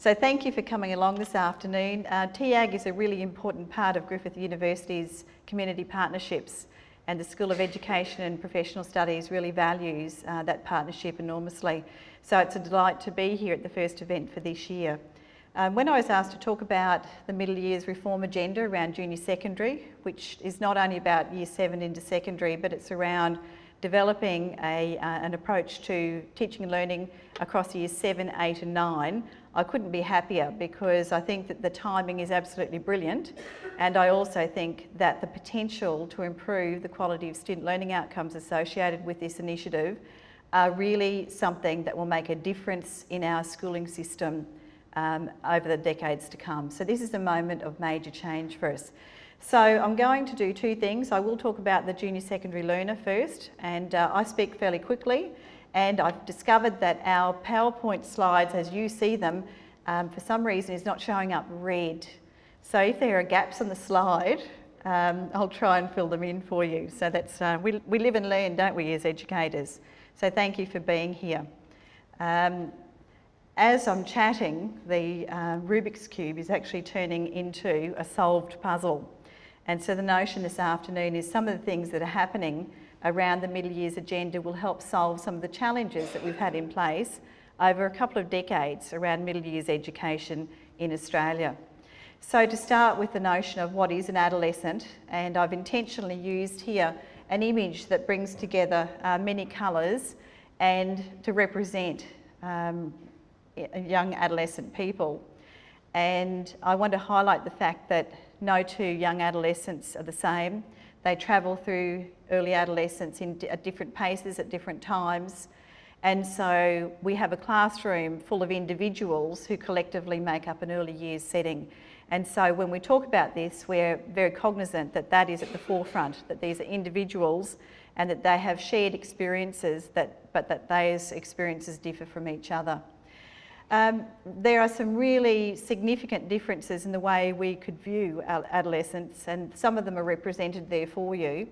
So thank you for coming along this afternoon. TAG is a really important part of Griffith University's community partnerships, and the School of Education and Professional Studies really values that partnership enormously. So it's a delight to be here at the first event for this year. When I was asked to talk about the middle years reform agenda around junior secondary, which is not only about year 7 into secondary, but it's around developing an approach to teaching and learning across years 7, 8 and 9, I couldn't be happier, because I think that the timing is absolutely brilliant, and I also think that the potential to improve the quality of student learning outcomes associated with this initiative are really something that will make a difference in our schooling system over the decades to come. So this is a moment of major change for us. So I'm going to do two things. I will talk about the junior secondary learner first, and I speak fairly quickly, and I've discovered that our PowerPoint slides, as you see them, for some reason is not showing up red. So if there are gaps on the slide, I'll try and fill them in for you. So that's, we live and learn, don't we, as educators? So thank you for being here. As I'm chatting, the Rubik's Cube is actually turning into a solved puzzle. And so the notion this afternoon is some of the things that are happening around the middle years agenda will help solve some of the challenges that we've had in place over a couple of decades around middle years education in Australia. So to start with the notion of what is an adolescent, and I've intentionally used here an image that brings together many colours and to represent young adolescent people. And I want to highlight the fact that no two young adolescents are the same. They travel through early adolescence at different paces at different times. And so we have a classroom full of individuals who collectively make up an early years setting. And so when we talk about this, we're very cognizant that that is at the forefront, that these are individuals and that they have shared experiences, but that those experiences differ from each other. There are some really significant differences in the way we could view our adolescents, and some of them are represented there for you.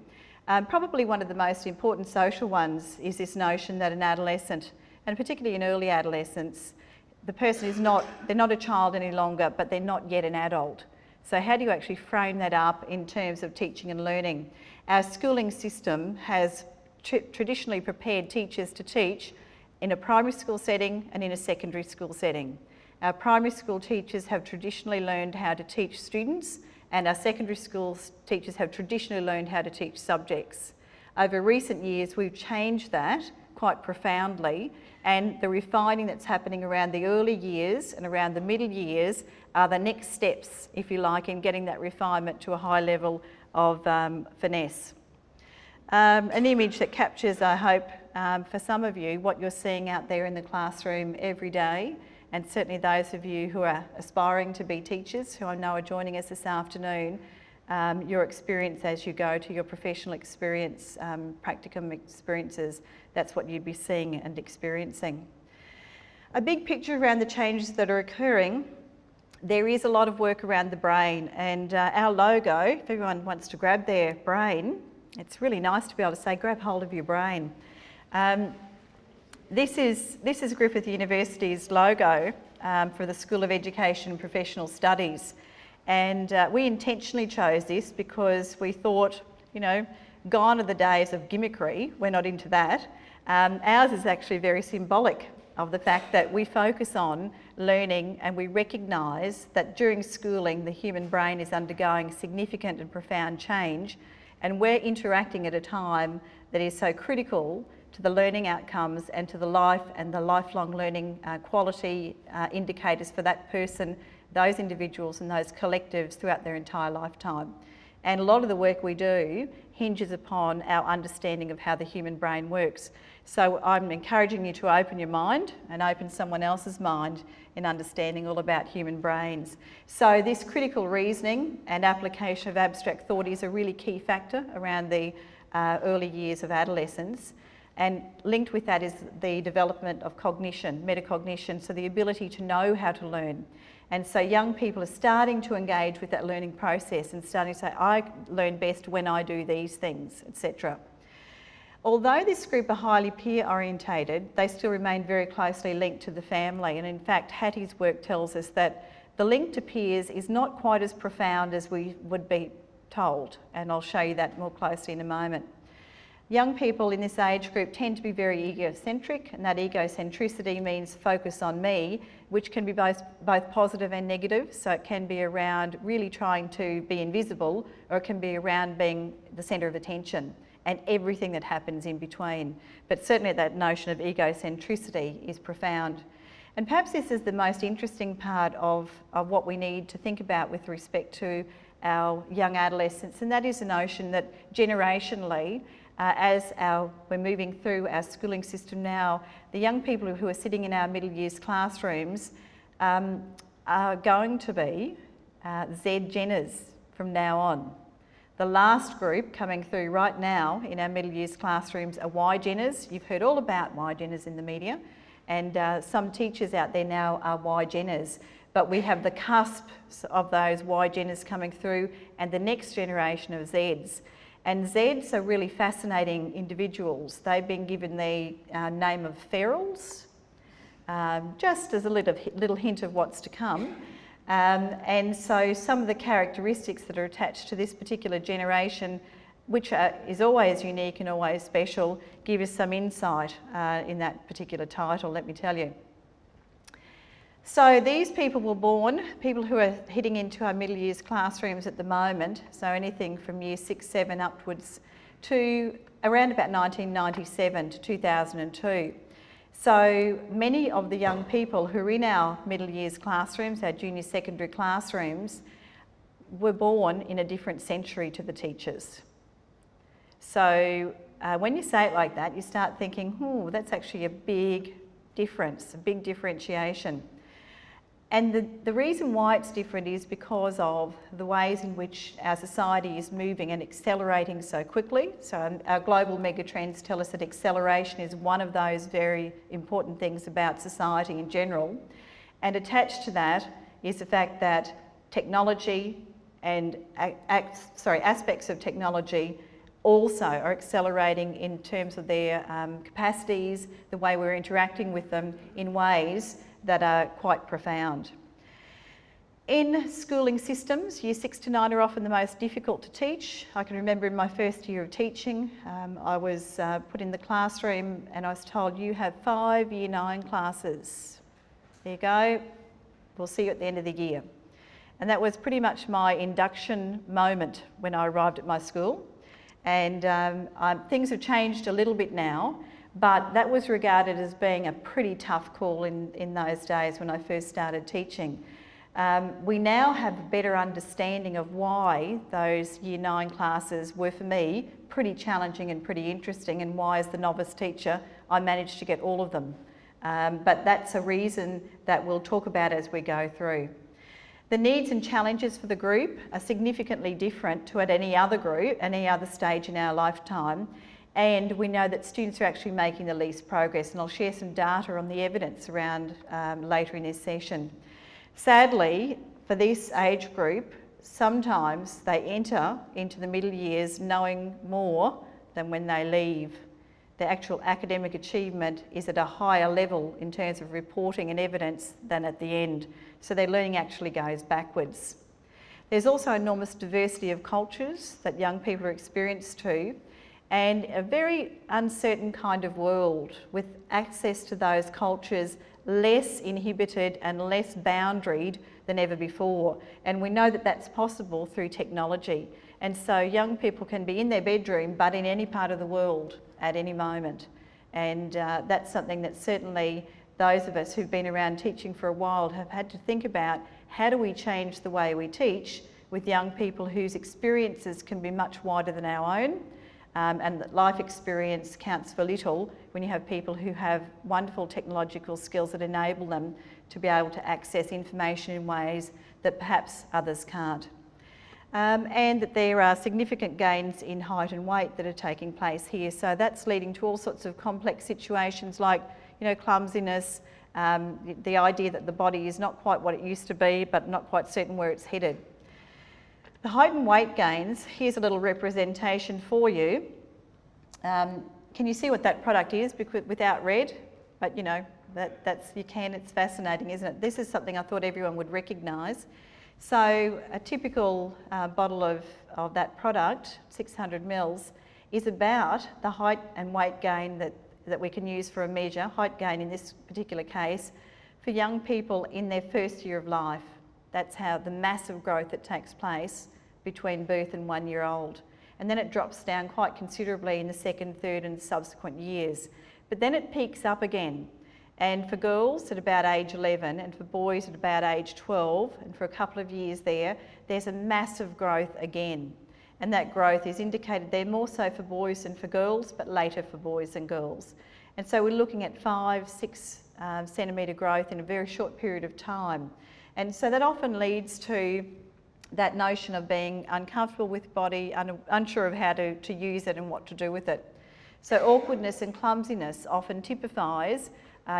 Probably one of the most important social ones is this notion that an adolescent, and particularly in early adolescence, the person is they're not a child any longer, but they're not yet an adult. So how do you actually frame that up in terms of teaching and learning? Our schooling system has traditionally prepared teachers to teach in a primary school setting and in a secondary school setting. Our primary school teachers have traditionally learned how to teach students, and our secondary school teachers have traditionally learned how to teach subjects. Over recent years, we've changed that quite profoundly, and the refining that's happening around the early years and around the middle years are the next steps, if you like, in getting that refinement to a high level of finesse. An image that captures, I hope, for some of you, what you're seeing out there in the classroom every day, and certainly those of you who are aspiring to be teachers, who I know are joining us this afternoon, your experience as you go to your professional experience, practicum experiences, that's what you'd be seeing and experiencing. A big picture around the changes that are occurring. There is a lot of work around the brain, and our logo, if everyone wants to grab their brain, it's really nice to be able to say, grab hold of your brain. This is Griffith University's logo for the School of Education and Professional Studies. And we intentionally chose this because we thought, you know, gone are the days of gimmickry, we're not into that. Ours is actually very symbolic of the fact that we focus on learning, and we recognise that during schooling the human brain is undergoing significant and profound change, and we're interacting at a time that is so critical to the learning outcomes and to the life and the lifelong learning quality indicators for that person, those individuals and those collectives throughout their entire lifetime. And a lot of the work we do hinges upon our understanding of how the human brain works. So I'm encouraging you to open your mind and open someone else's mind in understanding all about human brains. So this critical reasoning and application of abstract thought is a really key factor around the early years of adolescence. And linked with that is the development of cognition, metacognition, so the ability to know how to learn. And so young people are starting to engage with that learning process and starting to say, I learn best when I do these things, etc. Although this group are highly peer orientated, they still remain very closely linked to the family, and in fact Hattie's work tells us that the link to peers is not quite as profound as we would be told, and I'll show you that more closely in a moment. Young people in this age group tend to be very egocentric, and that egocentricity means focus on me, which can be both positive and negative. So it can be around really trying to be invisible, or it can be around being the centre of attention and everything that happens in between. But certainly that notion of egocentricity is profound. And perhaps this is the most interesting part of what we need to think about with respect to our young adolescents, and that is the notion that generationally, we're moving through our schooling system now, the young people who are sitting in our middle years classrooms are going to be Z-Genners from now on. The last group coming through right now in our middle years classrooms are Y-Genners. You've heard all about Y-Genners in the media, and some teachers out there now are Y-Genners. But we have the cusps of those Y-Genners coming through and the next generation of Zs. And Zs are really fascinating individuals. They've been given the name of ferals, just as a little hint of what's to come. And so some of the characteristics that are attached to this particular generation, which is always unique and always special, give us some insight in that particular title, let me tell you. So these people were born, people who are heading into our middle years classrooms at the moment, so anything from year 6, 7 upwards to around about 1997 to 2002. So many of the young people who are in our middle years classrooms, our junior secondary classrooms, were born in a different century to the teachers. So when you say it like that, you start thinking, that's actually a big difference, a big differentiation. And the reason why it's different is because of the ways in which our society is moving and accelerating so quickly. So our global megatrends tell us that acceleration is one of those very important things about society in general. And attached to that is the fact that technology and aspects of technology also are accelerating in terms of their capacities, the way we're interacting with them in ways that are quite profound. In schooling systems, year 6 to 9 are often the most difficult to teach. I can remember in my first year of teaching, I was put in the classroom and I was told, you have 5 year 9 classes. There you go, we'll see you at the end of the year. And that was pretty much my induction moment when I arrived at my school. And things have changed a little bit now, but that was regarded as being a pretty tough call in those days when I first started teaching. We now have a better understanding of why those year 9 classes were, for me, pretty challenging and pretty interesting, and why as the novice teacher I managed to get all of them. But that's a reason that we'll talk about as we go through. The needs and challenges for the group are significantly different to at any other group, any other stage in our lifetime. And we know that students are actually making the least progress, and I'll share some data on the evidence around later in this session. Sadly, for this age group, sometimes they enter into the middle years knowing more than when they leave. The actual academic achievement is at a higher level in terms of reporting and evidence than at the end, so their learning actually goes backwards. There's also enormous diversity of cultures that young people are experienced to, and a very uncertain kind of world with access to those cultures less inhibited and less boundaried than ever before. And we know that that's possible through technology. And so young people can be in their bedroom but in any part of the world at any moment. And that's something that certainly those of us who've been around teaching for a while have had to think about. How do we change the way we teach with young people whose experiences can be much wider than our own? And that life experience counts for little when you have people who have wonderful technological skills that enable them to be able to access information in ways that perhaps others can't. And that there are significant gains in height and weight that are taking place here. So that's leading to all sorts of complex situations like, clumsiness, the idea that the body is not quite what it used to be, but not quite certain where it's headed. The height and weight gains, here's a little representation for you. Can you see what that product is without red? But you know, it's fascinating, isn't it? This is something I thought everyone would recognise. So a typical bottle of that product, 600 mils, is about the height and weight gain that we can use for a measure, height gain in this particular case, for young people in their first year of life. That's how the massive growth that takes place between birth and 1 year old. And then it drops down quite considerably in the second, third and subsequent years. But then it peaks up again. And for girls at about age 11 and for boys at about age 12, and for a couple of years there's a massive growth again. And that growth is indicated there more so for boys than for girls, but later for boys and girls. And so we're looking at 5-6 centimetre growth in a very short period of time. And so that often leads to that notion of being uncomfortable with body, unsure of how to use it and what to do with it. So awkwardness and clumsiness often typifies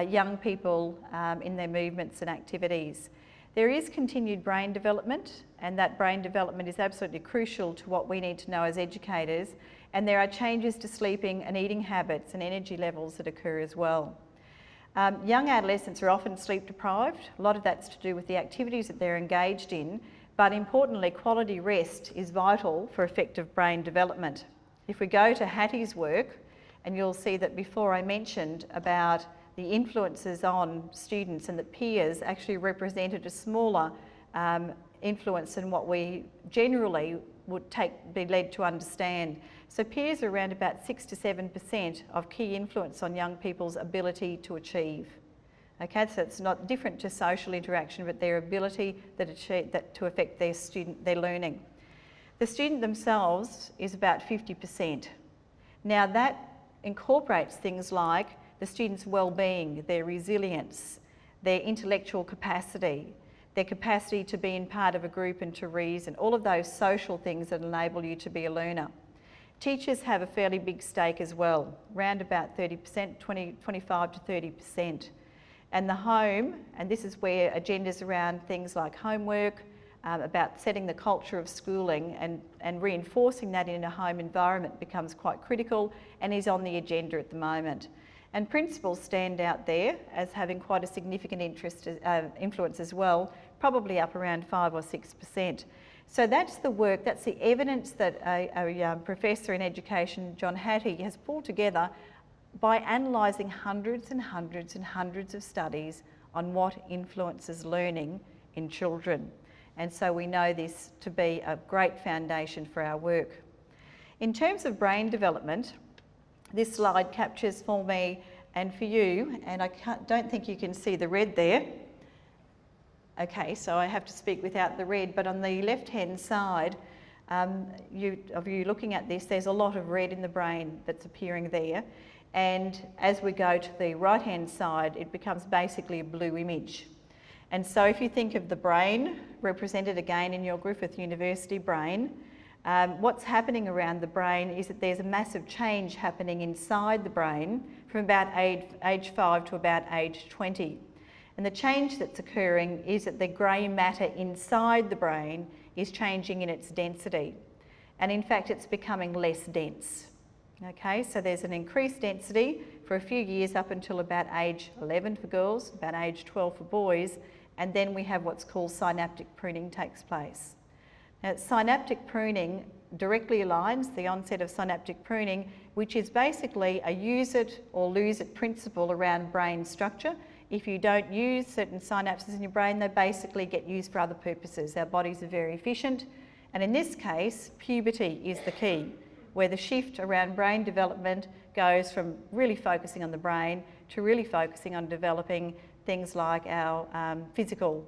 young people in their movements and activities. There is continued brain development, and that brain development is absolutely crucial to what we need to know as educators, and there are changes to sleeping and eating habits and energy levels that occur as well. Young adolescents are often sleep deprived. A lot of that's to do with the activities that they're engaged in, but importantly, quality rest is vital for effective brain development. If we go to Hattie's work, and you'll see that before I mentioned about the influences on students and that peers actually represented a smaller influence than what we generally would be led to understand. So peers are around about 6 to 7% of key influence on young people's ability to achieve. Okay, so it's not different to social interaction, but their ability to affect their learning. The student themselves is about 50%. Now that incorporates things like the student's well-being, their resilience, their intellectual capacity, their capacity to be in part of a group and to reason, all of those social things that enable you to be a learner. Teachers have a fairly big stake as well, around about 30%, 25 to 30%. And the home, and this is where agendas around things like homework, about setting the culture of schooling and reinforcing that in a home environment becomes quite critical and is on the agenda at the moment. And principals stand out there as having quite a significant influence as well, probably up around 5 or 6%. So that's the work, that's the evidence that a professor in education, John Hattie, has pulled together by analysing hundreds and hundreds and hundreds of studies on what influences learning in children. And so we know this to be a great foundation for our work. In terms of brain development, this slide captures for me and for you, and I don't think you can see the red there. Okay, so I have to speak without the red, but on the left-hand side, you looking at this, there's a lot of red in the brain that's appearing there. And as we go to the right-hand side, it becomes basically a blue image. And so if you think of the brain, represented again in your Griffith University brain, what's happening around the brain is that there's a massive change happening inside the brain from about age 5 to about age 20. And the change that's occurring is that the grey matter inside the brain is changing in its density. And in fact, it's becoming less dense. Okay, so there's an increased density for a few years up until about age 11 for girls, about age 12 for boys, and then we have what's called synaptic pruning takes place. Now, synaptic pruning directly aligns the onset of synaptic pruning, which is basically a use it or lose it principle around brain structure. If you don't use certain synapses in your brain, they basically get used for other purposes. Our bodies are very efficient, and in this case, puberty is the key, where the shift around brain development goes from really focusing on the brain to really focusing on developing things like our physical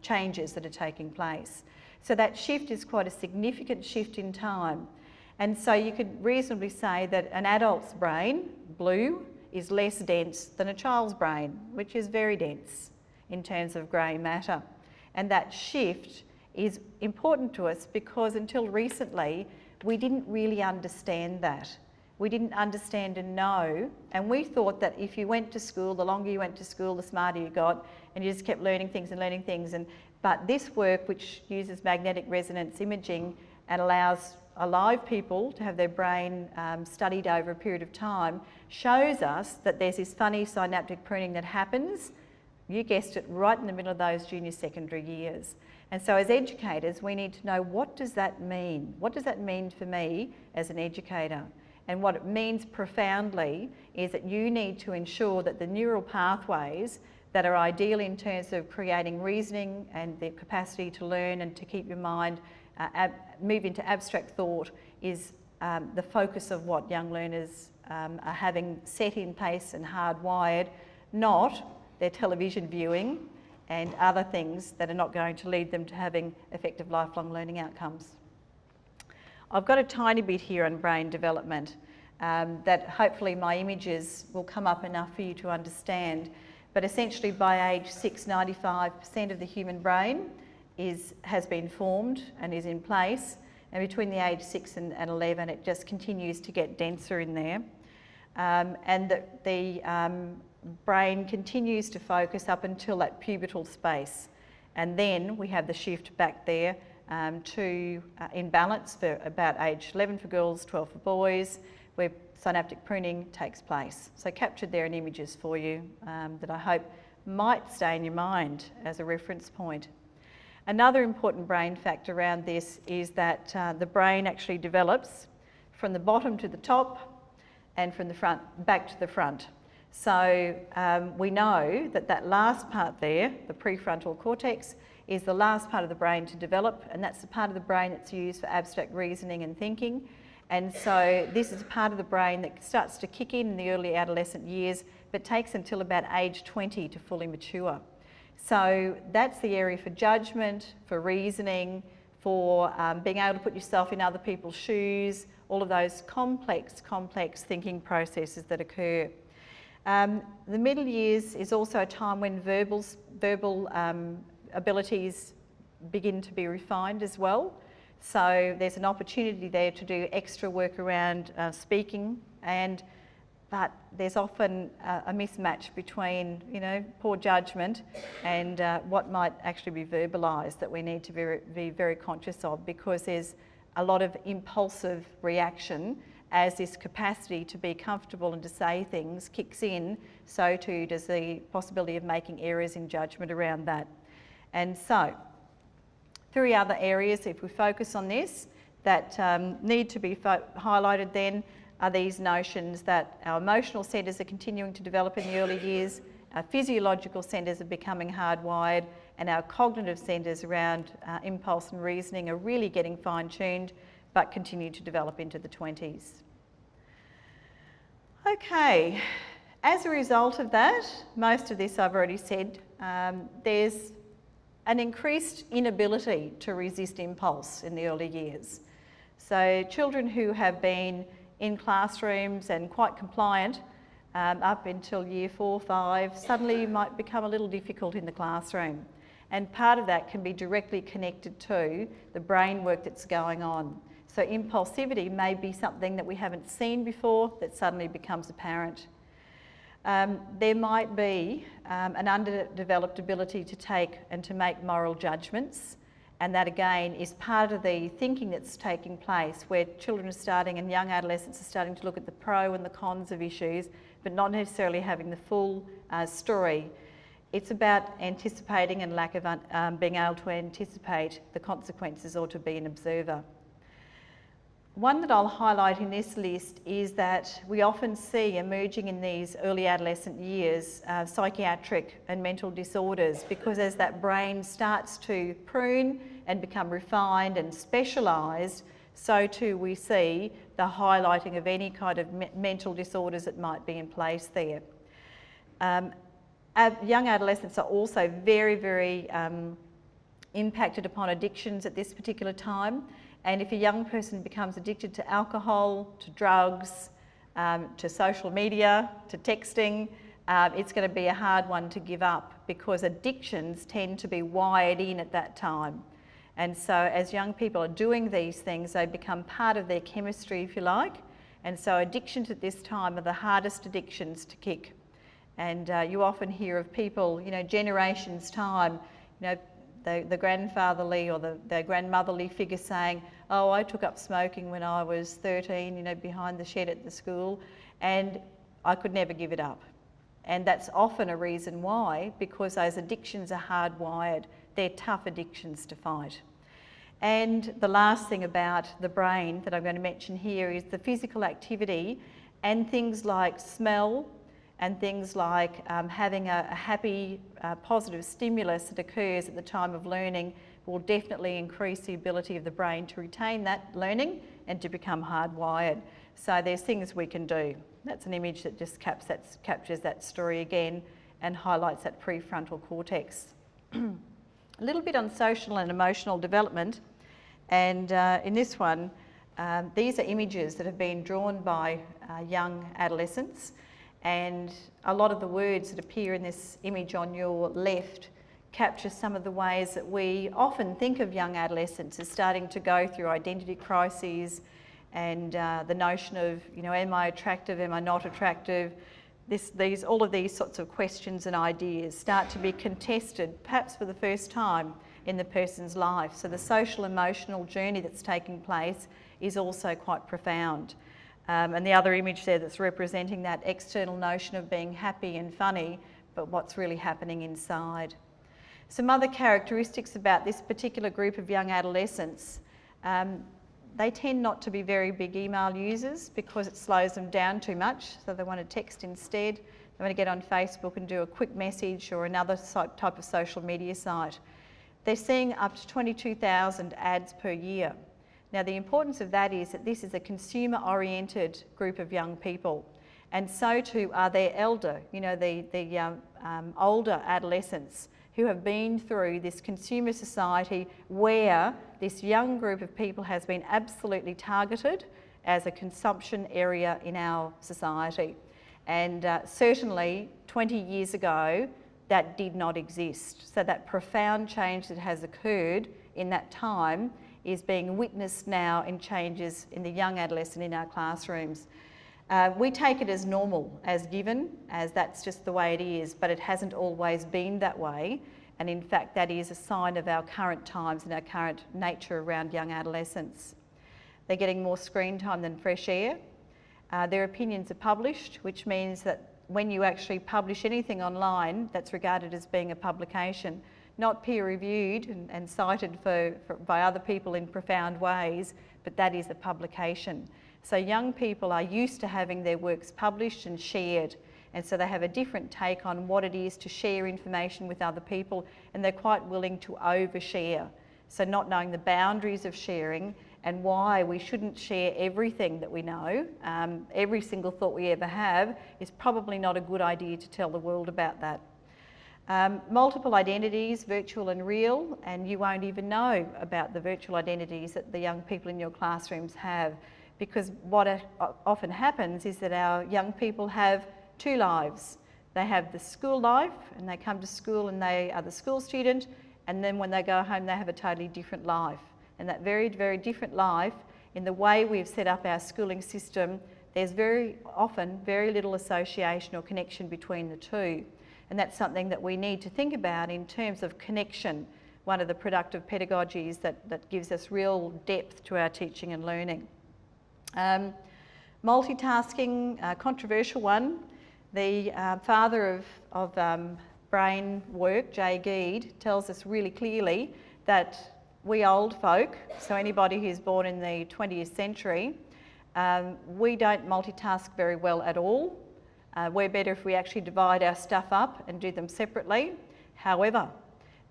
changes that are taking place. So that shift is quite a significant shift in time. And so you could reasonably say that an adult's brain, blue, is less dense than a child's brain, which is very dense in terms of grey matter. And that shift is important to us because until recently, we didn't really understand that. We didn't understand and know, and we thought that if you went to school, the longer you went to school, the smarter you got, and you just kept learning things. But this work, which uses magnetic resonance imaging and allows alive people to have their brain studied over a period of time shows us that there's this funny synaptic pruning that happens, you guessed it, right in the middle of those junior secondary years. And so as educators, we need to know, what does that mean? What does that mean for me as an educator? And what it means profoundly is that you need to ensure that the neural pathways that are ideal in terms of creating reasoning and the capacity to learn and to keep your mind move into abstract thought is the focus of what young learners are having set in place and hardwired, not their television viewing and other things that are not going to lead them to having effective lifelong learning outcomes. I've got a tiny bit here on brain development that hopefully my images will come up enough for you to understand. But essentially by age 6, 95% of the human brain has been formed and is in place. And between the age 6 and 11, it just continues to get denser in there. And the brain continues to focus up until that pubertal space. And then we have the shift back there to imbalance for about age 11 for girls, 12 for boys, where synaptic pruning takes place. So captured there in images for you that I hope might stay in your mind as a reference point. Another important brain fact around this is that the brain actually develops from the bottom to the top and from the front back to the front. So we know that that last part there, the prefrontal cortex, is the last part of the brain to develop, and that's the part of the brain that's used for abstract reasoning and thinking. And so this is part of the brain that starts to kick in the early adolescent years, but takes until about age 20 to fully mature. So that's the area for judgment, for reasoning, for being able to put yourself in other people's shoes, all of those complex thinking processes that occur. The middle years is also a time when verbal abilities begin to be refined as well. So there's an opportunity there to do extra work around speaking, but there's often a mismatch between, poor judgment and what might actually be verbalised that we need to be very conscious of, because there's a lot of impulsive reaction as this capacity to be comfortable and to say things kicks in, so too does the possibility of making errors in judgment around that. And so, 3 other areas, if we focus on this, that need to be highlighted then are these notions that our emotional centres are continuing to develop in the early years, our physiological centres are becoming hardwired, and our cognitive centres around impulse and reasoning are really getting fine-tuned, but continue to develop into the 20s. Okay, as a result of that, most of this I've already said, there's an increased inability to resist impulse in the early years. So children who have been in classrooms and quite compliant up until year 4, 5, suddenly might become a little difficult in the classroom. And part of that can be directly connected to the brain work that's going on. So impulsivity may be something that we haven't seen before that suddenly becomes apparent. There might be an underdeveloped ability to take and to make moral judgments, and that again is part of the thinking that's taking place, where children are starting and young adolescents are starting to look at the pro and the cons of issues, but not necessarily having the full story. It's about anticipating and lack of being able to anticipate the consequences or to be an observer. One that I'll highlight in this list is that we often see emerging in these early adolescent years psychiatric and mental disorders, because as that brain starts to prune and become refined and specialised, so too we see the highlighting of any kind of mental disorders that might be in place there. Young adolescents are also very impacted upon addictions at this particular time. And if a young person becomes addicted to alcohol, to drugs, to social media, to texting, it's going to be a hard one to give up, because addictions tend to be wired in at that time. And so as young people are doing these things, they become part of their chemistry, if you like. And so addictions at this time are the hardest addictions to kick. And you often hear of people, generations time, the grandfatherly or the grandmotherly figure saying, oh, I took up smoking when I was 13, you know, behind the shed at the school, and I could never give it up. And that's often a reason why, because those addictions are hardwired. They're tough addictions to fight. And the last thing about the brain that I'm going to mention here is the physical activity and things like smell and things like having a happy, positive stimulus that occurs at the time of learning will definitely increase the ability of the brain to retain that learning and to become hardwired. So there's things we can do. That's an image that just captures that story again and highlights that prefrontal cortex. A little bit on social and emotional development, and in this one, these are images that have been drawn by young adolescents, and a lot of the words that appear in this image on your left capture some of the ways that we often think of young adolescents as starting to go through identity crises and the notion of, you know, am I attractive, am I not attractive? All of these sorts of questions and ideas start to be contested, perhaps for the first time in the person's life. So the social emotional journey that's taking place is also quite profound. And the other image there that's representing that external notion of being happy and funny, but what's really happening inside. Some other characteristics about this particular group of young adolescents. They tend not to be very big email users because it slows them down too much, so they want to text instead. They want to get on Facebook and do a quick message or another type of social media site. They're seeing up to 22,000 ads per year. Now the importance of that is that this is a consumer-oriented group of young people, and so too are their elder, you know, the older adolescents who have been through this consumer society where this young group of people has been absolutely targeted as a consumption area in our society. And certainly 20 years ago, that did not exist. So that profound change that has occurred in that time is being witnessed now in changes in the young adolescent in our classrooms. We take it as normal, as given, as that's just the way it is, but it hasn't always been that way. And in fact, that is a sign of our current times and our current nature around young adolescents. They're getting more screen time than fresh air. Their opinions are published, which means that when you actually publish anything online, that's regarded as being a publication, not peer-reviewed and cited by other people in profound ways, but that is a publication. So young people are used to having their works published and shared, and so they have a different take on what it is to share information with other people, and they're quite willing to overshare. So not knowing the boundaries of sharing and why we shouldn't share everything that we know, every single thought we ever have, is probably not a good idea to tell the world about that. Multiple identities, virtual and real, and you won't even know about the virtual identities that the young people in your classrooms have, because what often happens is that our young people have two lives. They have the school life, and they come to school and they are the school student, and then when they go home they have a totally different life. And that very, very different life, in the way we've set up our schooling system, there's very often very little association or connection between the two. And that's something that we need to think about in terms of connection, one of the productive pedagogies that gives us real depth to our teaching and learning. Multitasking, controversial one. The father of brain work, Jay Geed, tells us really clearly that we old folk, so anybody who's born in the 20th century, we don't multitask very well at all. We're better if we actually divide our stuff up and do them separately. However,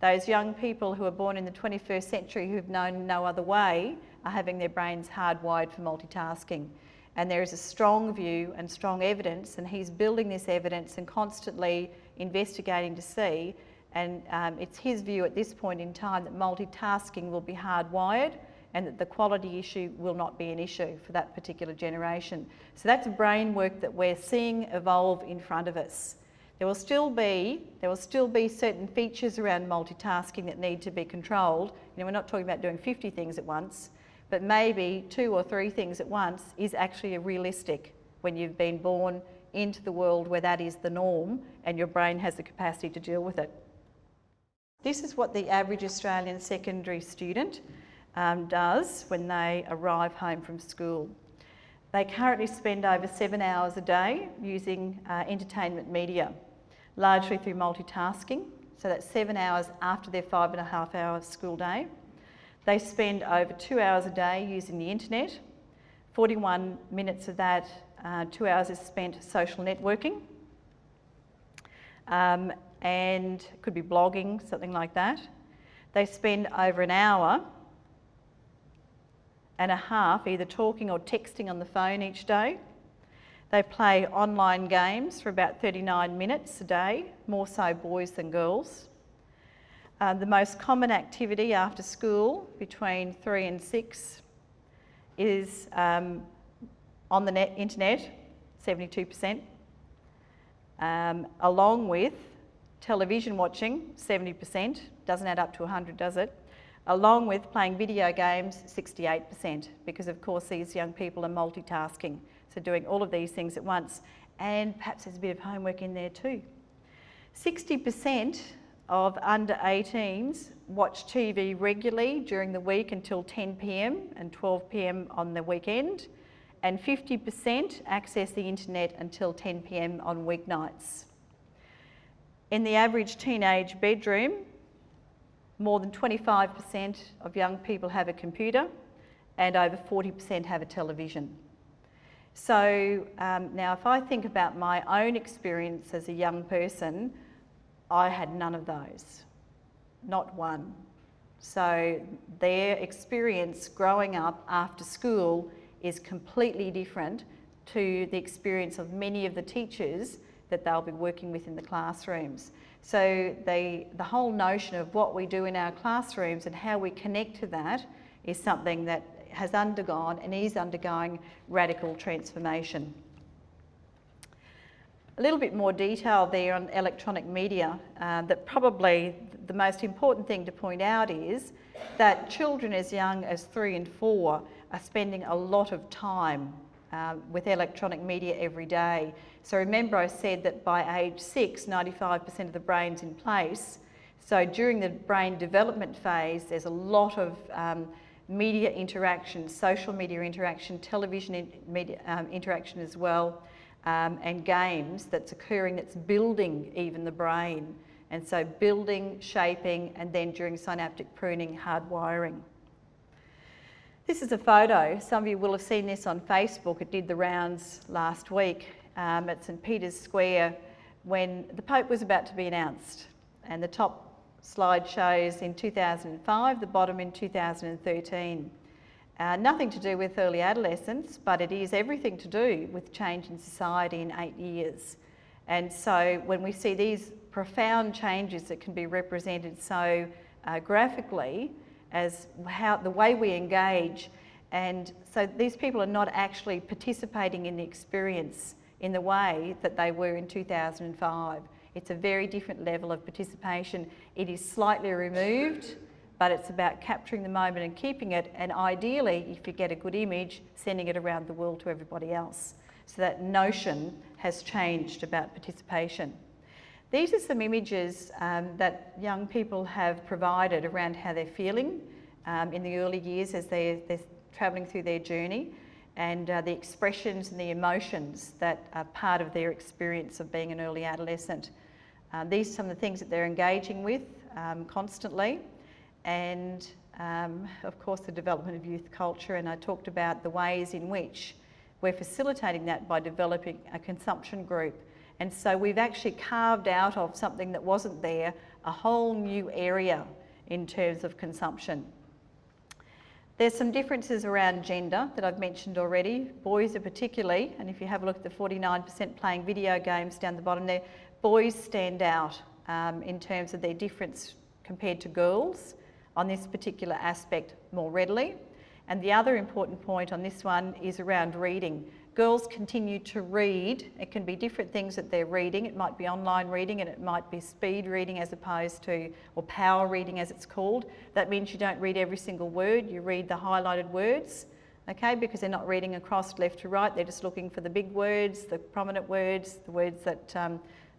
those young people who are born in the 21st century who've known no other way are having their brains hardwired for multitasking. And there is a strong view and strong evidence, and he's building this evidence and constantly investigating to see, and it's his view at this point in time that multitasking will be hardwired and that the quality issue will not be an issue for that particular generation. So that's brain work that we're seeing evolve in front of us. There will still be certain features around multitasking that need to be controlled. You know, we're not talking about doing 50 things at once, but maybe 2 or 3 things at once is actually a realistic when you've been born into the world where that is the norm and your brain has the capacity to deal with it. This is what the average Australian secondary student does when they arrive home from school. They currently spend over 7 hours a day using entertainment media, largely through multitasking. So that's 7 hours after their 5.5 hour school day. They spend over 2 hours a day using the internet. 41 minutes of that, 2 hours is spent social networking. And could be blogging, something like that. They spend over 1.5 hours either talking or texting on the phone each day. They play online games for about 39 minutes a day, more so boys than girls. The most common activity after school between 3 and 6 is on the internet, 72%, along with television watching, 70%, doesn't add up to 100, does it? Along with playing video games, 68%, because of course these young people are multitasking, so doing all of these things at once, and perhaps there's a bit of homework in there too. 60% of under 18s watch TV regularly during the week until 10 p.m. and 12 p.m. on the weekend, and 50% access the internet until 10 p.m. on weeknights. In the average teenage bedroom, more than 25% of young people have a computer and over 40% have a television. So now if I think about my own experience as a young person, I had none of those, not one. So their experience growing up after school is completely different to the experience of many of the teachers that they'll be working with in the classrooms. So the whole notion of what we do in our classrooms and how we connect to that is something that has undergone and is undergoing radical transformation. A little bit more detail there on electronic media, that probably the most important thing to point out is that children as young as 3 and 4 are spending a lot of time with electronic media every day. So remember I said that by age 6, 95% of the brain's in place. So during the brain development phase, there's a lot of media interaction, social media interaction, television media interaction as well, and games that's occurring that's building even the brain. And so building, shaping, and then during synaptic pruning, hardwiring. This is a photo. Some of you will have seen this on Facebook. It did the rounds last week at St Peter's Square when the Pope was about to be announced. And the top slide shows in 2005, the bottom in 2013. Nothing to do with early adolescence, but it is everything to do with change in society in 8 years. And so when we see these profound changes that can be represented so graphically, as how the way we engage, and so these people are not actually participating in the experience in the way that they were in 2005. It's a very different level of participation. It is slightly removed, but it's about capturing the moment and keeping it, and ideally, if you get a good image, sending it around the world to everybody else. So that notion has changed about participation. These are some images that young people have provided around how they're feeling in the early years as they're travelling through their journey, and the expressions and the emotions that are part of their experience of being an early adolescent. These are some of the things that they're engaging with constantly, and of course the development of youth culture, and I talked about the ways in which we're facilitating that by developing a consumption group. And so we've actually carved out of something that wasn't there a whole new area in terms of consumption. There's some differences around gender that I've mentioned already. Boys are particularly, and if you have a look at the 49% playing video games down the bottom there, boys stand out in terms of their difference compared to girls on this particular aspect more readily. And the other important point on this one is around reading. Girls continue to read. It can be different things that they're reading. It might be online reading and it might be speed reading as opposed to, or power reading as it's called. That means you don't read every single word, you read the highlighted words, okay, because they're not reading across left to right, they're just looking for the big words, the prominent words, the words that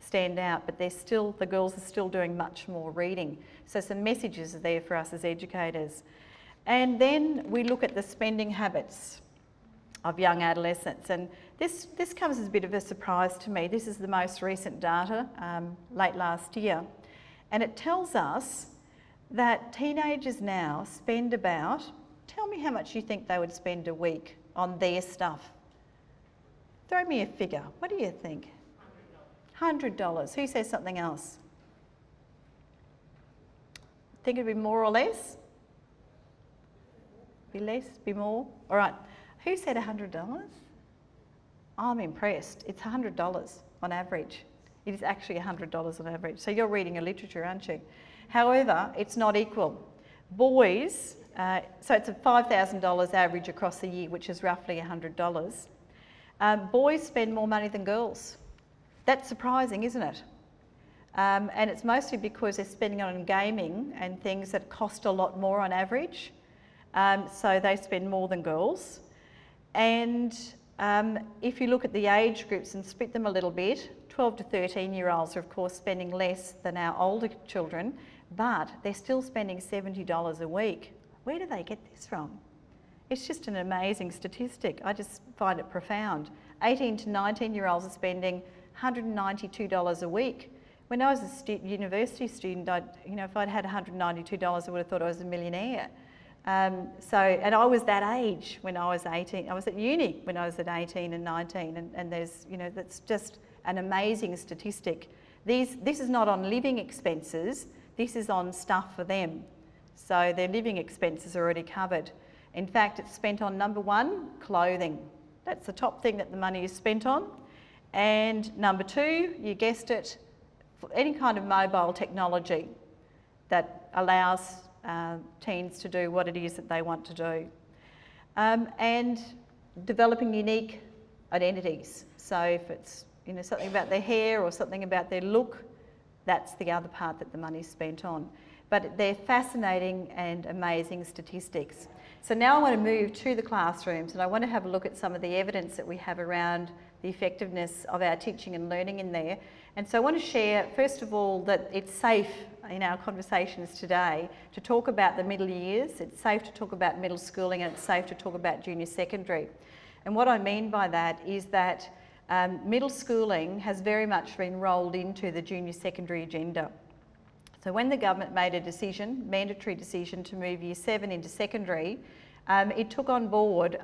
stand out, but the girls are still doing much more reading. So some messages are there for us as educators. And then we look at the spending habits of young adolescents, and this comes as a bit of a surprise to me. This is the most recent data, late last year, and it tells us that teenagers now spend about, tell me how much you think they would spend a week on their stuff. Throw me a figure. What do you think? $100. Who says something else? Think it'd be more or less? Be less? Be more? All right. Who said $100? I'm impressed. It's $100 on average. It is actually $100 on average. So you're reading a literature, aren't you? However, it's not equal. Boys, so it's a $5,000 average across the year, which is roughly $100. Boys spend more money than girls. That's surprising, isn't it? And it's mostly because they're spending it on gaming and things that cost a lot more on average. So they spend more than girls. And if you look at the age groups and split them a little bit, 12 to 13-year-olds are of course spending less than our older children, but they're still spending $70 a week. Where do they get this from? It's just an amazing statistic. I just find it profound. 18 to 19-year-olds are spending $192 a week. When I was a university student, if I'd had $192, I would have thought I was a millionaire. And I was that age when I was 18. I was at uni when I was at 18 and 19, and there's, that's just an amazing statistic. This is not on living expenses, this is on stuff for them. So their living expenses are already covered. In fact, it's spent on number one, clothing. That's the top thing that the money is spent on. And number two, you guessed it, any kind of mobile technology that allows teens to do what it is that they want to do. And developing unique identities. So if it's something about their hair or something about their look, that's the other part that the money's spent on. But they're fascinating and amazing statistics. So now I want to move to the classrooms, and I want to have a look at some of the evidence that we have around the effectiveness of our teaching and learning in there. And so I want to share, first of all, that it's safe in our conversations today to talk about the middle years. It's safe to talk about middle schooling, and it's safe to talk about junior secondary. And what I mean by that is that middle schooling has very much been rolled into the junior secondary agenda. So when the government made a decision, mandatory decision, to move Year 7 into secondary, it took on board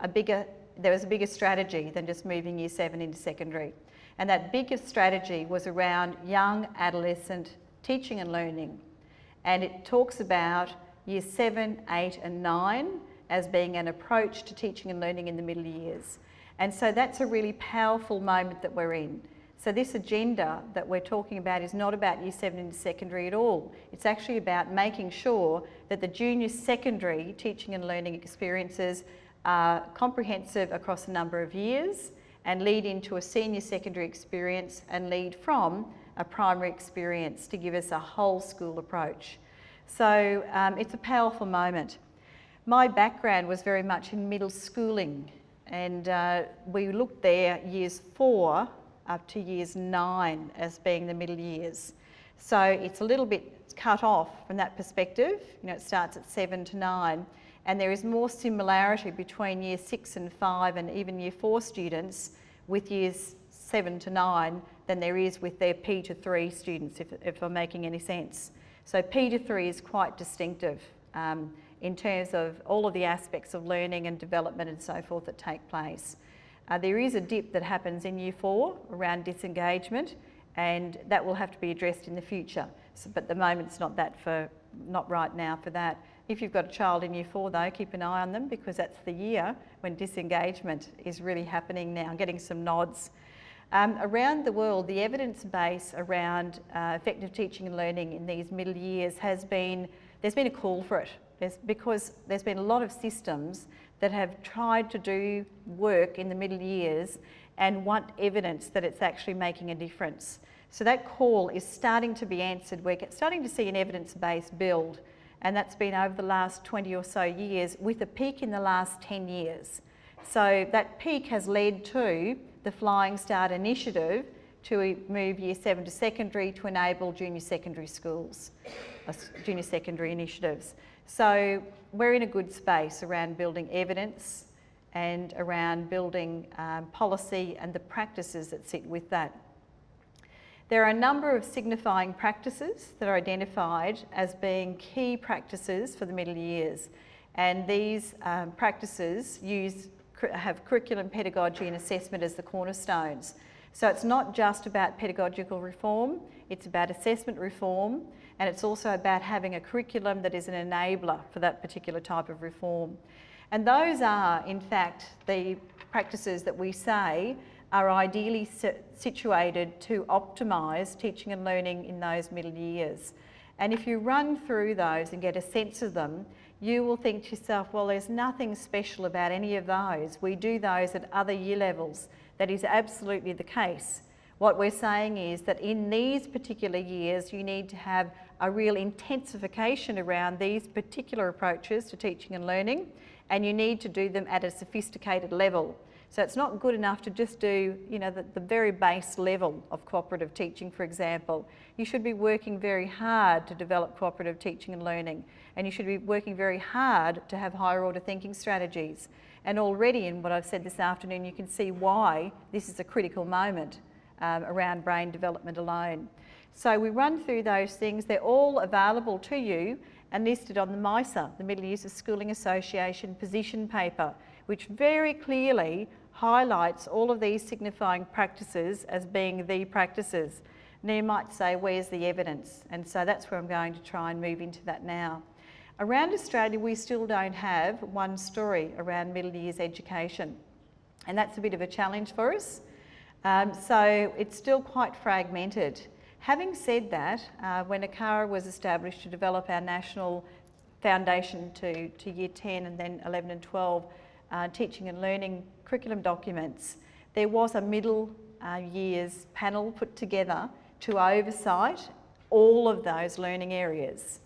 there was a bigger strategy than just moving Year 7 into secondary. And that bigger strategy was around young adolescent teaching and learning. And it talks about Year 7, 8 and 9 as being an approach to teaching and learning in the middle years. And so that's a really powerful moment that we're in. So this agenda that we're talking about is not about Year 7 into secondary at all. It's actually about making sure that the junior secondary teaching and learning experiences are comprehensive across a number of years and lead into a senior secondary experience and lead from a primary experience to give us a whole school approach. So it's a powerful moment. My background was very much in middle schooling, and we looked there Years 4 up to Years 9 as being the middle years. So it's a little bit cut off from that perspective. It starts at 7 to 9, and there is more similarity between Year 6 and 5 and even Year 4 students with Years 7 to 9 than there is with their P to 3 students, if I'm making any sense. So P to 3 is quite distinctive in terms of all of the aspects of learning and development and so forth that take place. There is a dip that happens in Year 4 around disengagement, and that will have to be addressed in the future. So, but at the moment it's not right now for that. If you've got a child in Year 4 though, keep an eye on them, because that's the year when disengagement is really happening now, getting some nods. Around the world, the evidence base around effective teaching and learning in these middle years there's been a call for it. Because there's been a lot of systems that have tried to do work in the middle years and want evidence that it's actually making a difference. So that call is starting to be answered. We're starting to see an evidence base build, and that's been over the last 20 or so years, with a peak in the last 10 years. So that peak has led to the Flying Start initiative to move Year 7 to secondary to enable junior secondary schools, junior secondary initiatives. So we're in a good space around building evidence and around building policy and the practices that sit with that. There are a number of signifying practices that are identified as being key practices for the middle years, and these practices have curriculum, pedagogy and assessment as the cornerstones. So it's not just about pedagogical reform, it's about assessment reform, and it's also about having a curriculum that is an enabler for that particular type of reform. And those are, in fact, the practices that we say are ideally situated to optimise teaching and learning in those middle years. And if you run through those and get a sense of them, you will think to yourself, well, there's nothing special about any of those. We do those at other year levels. That is absolutely the case. What we're saying is that in these particular years, you need to have a real intensification around these particular approaches to teaching and learning, and you need to do them at a sophisticated level. So it's not good enough to just do, the very base level of cooperative teaching, for example. You should be working very hard to develop cooperative teaching and learning, and you should be working very hard to have higher order thinking strategies. And already in what I've said this afternoon, you can see why this is a critical moment around brain development alone. So we run through those things. They're all available to you and listed on the MISA, the Middle Years of Schooling Association position paper, which very clearly highlights all of these signifying practices as being the practices. Now you might say, where's the evidence? And so that's where I'm going to try and move into that now. Around Australia, we still don't have one story around middle years education, and that's a bit of a challenge for us. So it's still quite fragmented. Having said that, when ACARA was established to develop our national foundation to Year 10 and then 11 and 12 teaching and learning curriculum documents, there was a middle years panel put together to oversight all of those learning areas.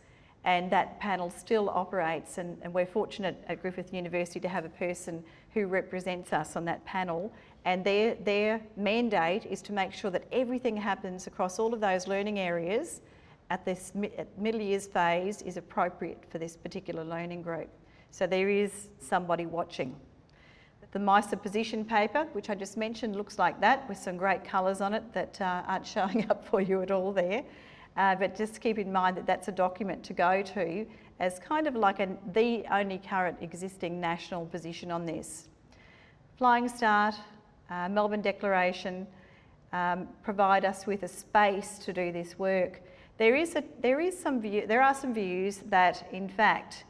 And that panel still operates, and we're fortunate at Griffith University to have a person who represents us on that panel, and their mandate is to make sure that everything happens across all of those learning areas at this middle years phase is appropriate for this particular learning group. So there is somebody watching. The MISA position paper, which I just mentioned, looks like that with some great colours on it that aren't showing up for you at all there. But just keep in mind that that's a document to go to as kind of like the only current existing national position on this. Flying Start, Melbourne Declaration provide us with a space to do this work. There are some views that, in fact,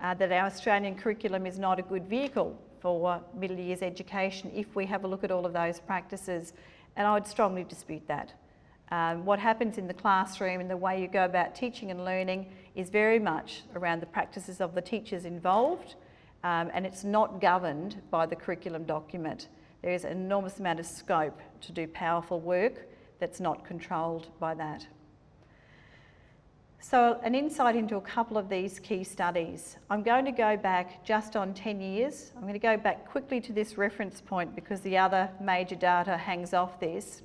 that our Australian curriculum is not a good vehicle for middle years education if we have a look at all of those practices, and I would strongly dispute that. What happens in the classroom and the way you go about teaching and learning is very much around the practices of the teachers involved, and it's not governed by the curriculum document. There is an enormous amount of scope to do powerful work that's not controlled by that. So an insight into a couple of these key studies. I'm going to go back just on 10 years. I'm going to go back quickly to this reference point because the other major data hangs off this.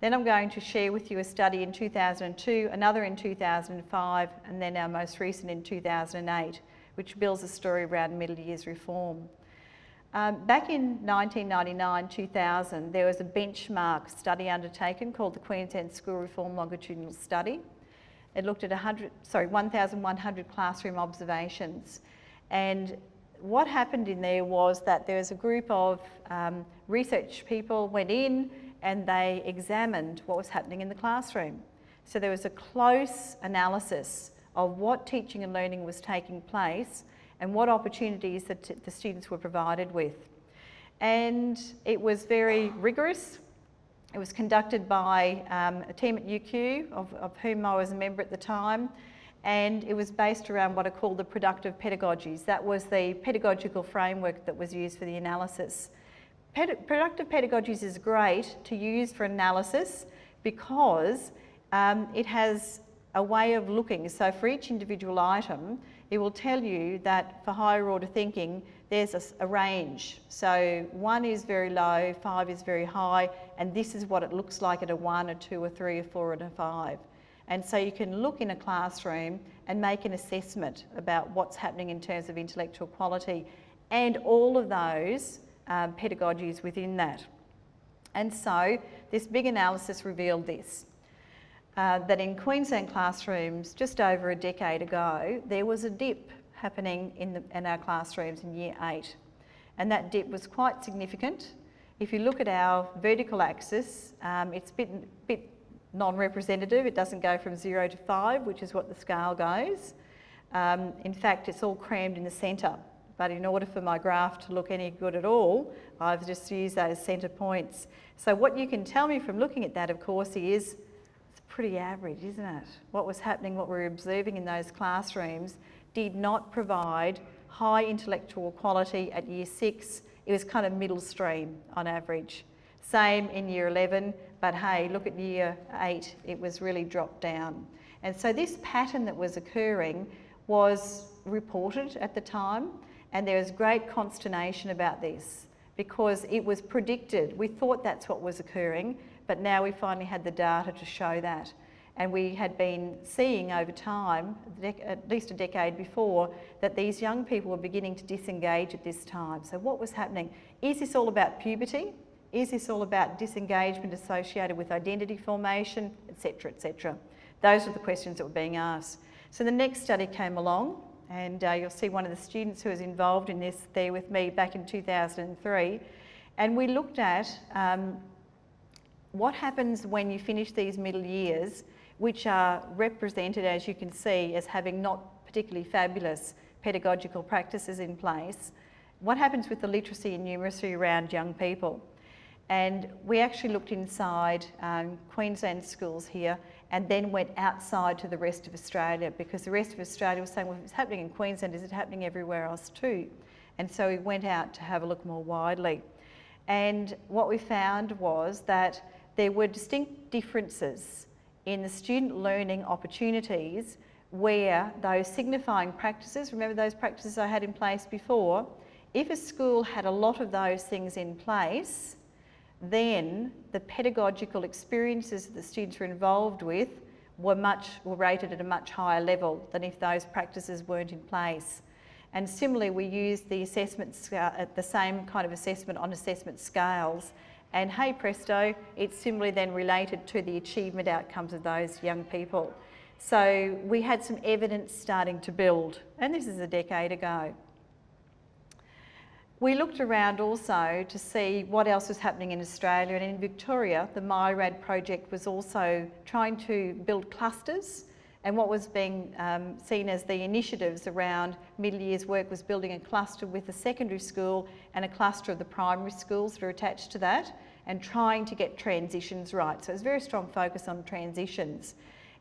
Then I'm going to share with you a study in 2002, another in 2005, and then our most recent in 2008, which builds a story around middle years reform. Back in 1999-2000, there was a benchmark study undertaken called the Queensland School Reform Longitudinal Study. It looked at 1,100 classroom observations. And what happened in there was that there was a group of research people went in and they examined what was happening in the classroom. So there was a close analysis of what teaching and learning was taking place and what opportunities that the students were provided with. And it was very rigorous. It was conducted by a team at UQ, of whom I was a member at the time, and it was based around what are called the productive pedagogies. That was the pedagogical framework that was used for the analysis. Productive pedagogies is great to use for analysis because it has a way of looking. So for each individual item, it will tell you that for higher order thinking, there's a range. So 1 is very low, 5 is very high, and this is what it looks like at a 1, a 2, a 3, a 4 and a 5. And so you can look in a classroom and make an assessment about what's happening in terms of intellectual quality and all of those pedagogies within that. And so this big analysis revealed this, that in Queensland classrooms just over a decade ago, there was a dip happening in our classrooms in Year 8. And that dip was quite significant. If you look at our vertical axis, it's a bit non-representative. It doesn't go from 0 to 5, which is what the scale goes. In fact, it's all crammed in the centre. But in order for my graph to look any good at all, I've just used those centre points. So what you can tell me from looking at that, of course, is it's pretty average, isn't it? What was happening, what we were observing in those classrooms did not provide high intellectual quality at Year 6. It was kind of middle stream on average. Same in Year 11, but hey, look at Year 8, it was really dropped down. And so this pattern that was occurring was reported at the time, and there was great consternation about this because it was predicted. We thought that's what was occurring, but now we finally had the data to show that. And we had been seeing over time, at least a decade before, that these young people were beginning to disengage at this time. So what was happening? Is this all about puberty? Is this all about disengagement associated with identity formation, etc., etc.? Those were the questions that were being asked. So the next study came along, and you'll see one of the students who was involved in this there with me back in 2003. And we looked at what happens when you finish these middle years, which are represented, as you can see, as having not particularly fabulous pedagogical practices in place. What happens with the literacy and numeracy around young people? And we actually looked inside Queensland schools here and then went outside to the rest of Australia, because the rest of Australia was saying, well, if it's happening in Queensland, is it happening everywhere else too? And so we went out to have a look more widely. And what we found was that there were distinct differences in the student learning opportunities where those signifying practices, remember those practices I had in place before, if a school had a lot of those things in place, then the pedagogical experiences that the students were involved with were rated at a much higher level than if those practices weren't in place. And similarly, we used the assessment the same kind of assessment on assessment scales, and hey presto, it's similarly then related to the achievement outcomes of those young people. So we had some evidence starting to build, and this is a decade ago. We looked around also to see what else was happening in Australia, and in Victoria, the MyRAD project was also trying to build clusters, and what was being seen as the initiatives around middle years work was building a cluster with the secondary school and a cluster of the primary schools that are attached to that, and trying to get transitions right. So it was a very strong focus on transitions.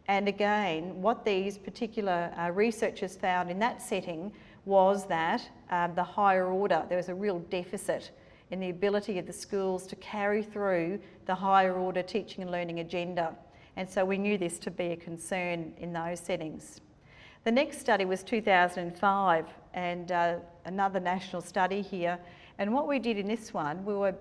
And again, what these particular researchers found in that setting was that the higher order, there was a real deficit in the ability of the schools to carry through the higher order teaching and learning agenda. And so we knew this to be a concern in those settings. The next study was 2005, and another national study here. And what we did in this one, we were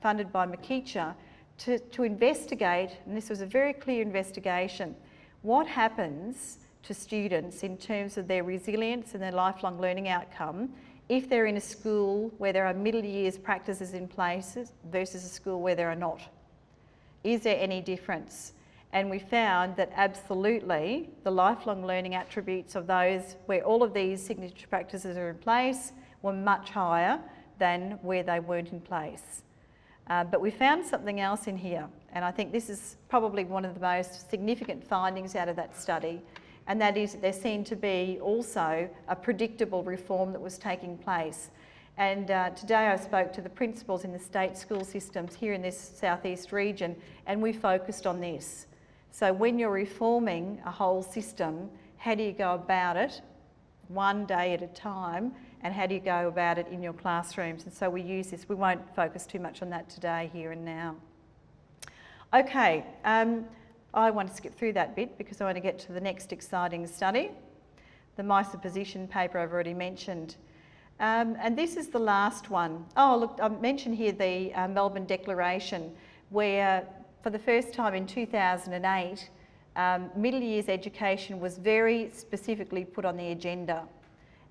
funded by Makeacha to investigate, and this was a very clear investigation, what happens to students in terms of their resilience and their lifelong learning outcome if they're in a school where there are middle years practices in place versus a school where there are not. Is there any difference? And we found that absolutely the lifelong learning attributes of those where all of these signature practices are in place were much higher than where they weren't in place. But we found something else in here, and I think this is probably one of the most significant findings out of that study, and that is that there seemed to be also a predictable reform that was taking place. And today I spoke to the principals in the state school systems here in this southeast region, and we focused on this. So when you're reforming a whole system, how do you go about it one day at a time, and how do you go about it in your classrooms? And so we use this. We won't focus too much on that today, here and now. Okay, I want to skip through that bit because I want to get to the next exciting study. The mice position paper I've already mentioned. And this is the last one. Oh, look, I mentioned here the Melbourne Declaration, where for the first time in 2008, middle years education was very specifically put on the agenda.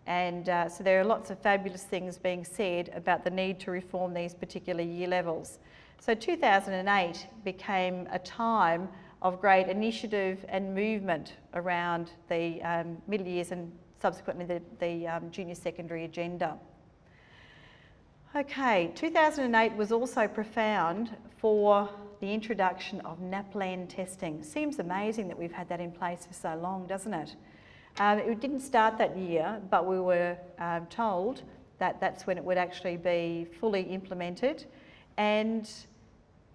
And so there are lots of fabulous things being said about the need to reform these particular year levels. So 2008 became a time of great initiative and movement around the middle years and subsequently the junior secondary agenda. Okay, 2008 was also profound for the introduction of NAPLAN testing. Seems amazing that we've had that in place for so long, doesn't it? It didn't start that year, but we were told that that's when it would actually be fully implemented. And